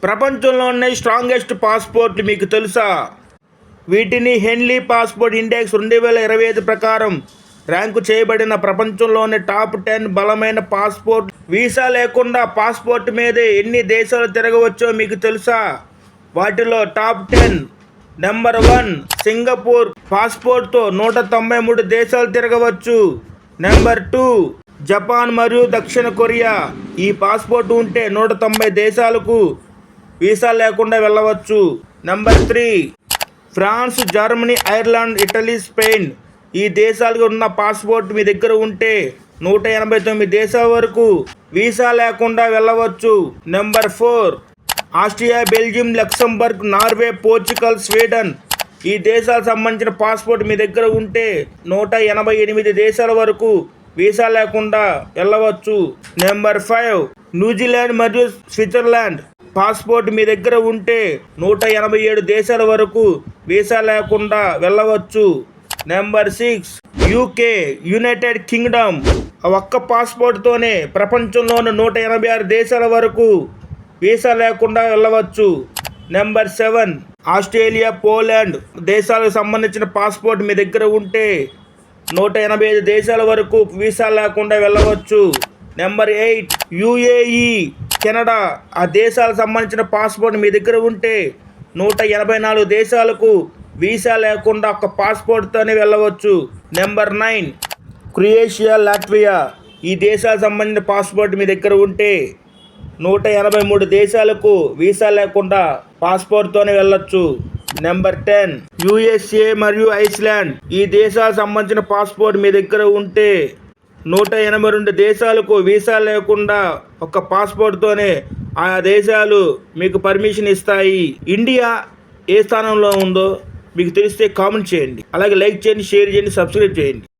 ప్రపంచంలోనే స్ట్రాంగెస్ట్ పాస్పోర్ట్లు మీకు తెలుసా? వీటిని హెన్లీ పాస్పోర్ట్ ఇండెక్స్ 2025 ప్రకారం ర్యాంకు చేయబడిన ప్రపంచంలోని టాప్ 10 బలమైన పాస్పోర్ట్. వీసా లేకుండా పాస్పోర్ట్ మీదే ఎన్ని దేశాలు తిరగవచ్చో మీకు తెలుసా? వాటిలో టాప్ 10. Number 1 Singapore. పాస్పోర్ట్తో 193 దేశాలు తిరగవచ్చు. నెంబర్ 2 జపాన్ మరియు దక్షిణ కొరియా. ఈ పాస్పోర్ట్ ఉంటే 190 దేశాలకు వీసా లేకుండా వెళ్ళవచ్చు. Number 3 France, Germany, Ireland, Italy, Spain. ఈ దేశాలకు ఉన్న పాస్పోర్ట్ మీ దగ్గర ఉంటే 189 దేశాల వరకు వీసా లేకుండా వెళ్ళవచ్చు. Number 4 Austria, Belgium, Luxembourg, Norway, Portugal, Sweden. ఈ దేశాలకు సంబంధించిన పాస్పోర్ట్ మీ దగ్గర ఉంటే 188 దేశాల వరకు వీసా లేకుండా వెళ్ళవచ్చు. నెంబర్ 5 న్యూజిలాండ్ మరియు స్విట్జర్లాండ్. పాస్పోర్ట్ మీ దగ్గర ఉంటే 187 దేశాల వరకు వీసా లేకుండా వెళ్ళవచ్చు. Number 6 UK, United Kingdom. ఒక్క పాస్పోర్ట్తోనే ప్రపంచంలోని 186 దేశాల వరకు వీసా లేకుండా వెళ్ళవచ్చు. Number 7 Australia, Poland. దేశాలకు సంబంధించిన పాస్పోర్ట్ మీ దగ్గర ఉంటే 185 దేశాల వరకు వీసా లేకుండా వెళ్ళవచ్చు. Number 8 UAE, Canada. ఆ దేశాలకు సంబంధించిన పాస్పోర్ట్ మీ దగ్గర ఉంటే 184 దేశాలకు వీసా లేకుండా ఒక పాస్పోర్ట్తోనే వెళ్ళవచ్చు. Number 9 Croatia, Latvia. ఈ దేశాలకు సంబంధించిన పాస్పోర్ట్ మీ దగ్గర ఉంటే 183 దేశాలకు వీసా లేకుండా పాస్పోర్ట్తోనే వెళ్ళొచ్చు. నెంబర్ 10 యుఎస్ఏ మరియు ఐస్లాండ్. ఈ దేశాలకు సంబంధించిన పాస్పోర్ట్ మీ దగ్గర ఉంటే 182 దేశాలకు వీసా లేకుండా ఒక పాస్పోర్ట్తోనే ఆ దేశాలు మీకు పర్మిషన్ ఇస్తాయి. ఇండియా ఏ స్థానంలో ఉందో మీకు తెలిస్తే కామెంట్ చేయండి. అలాగే లైక్ చేయండి, షేర్ చేయండి, సబ్స్క్రైబ్ చేయండి.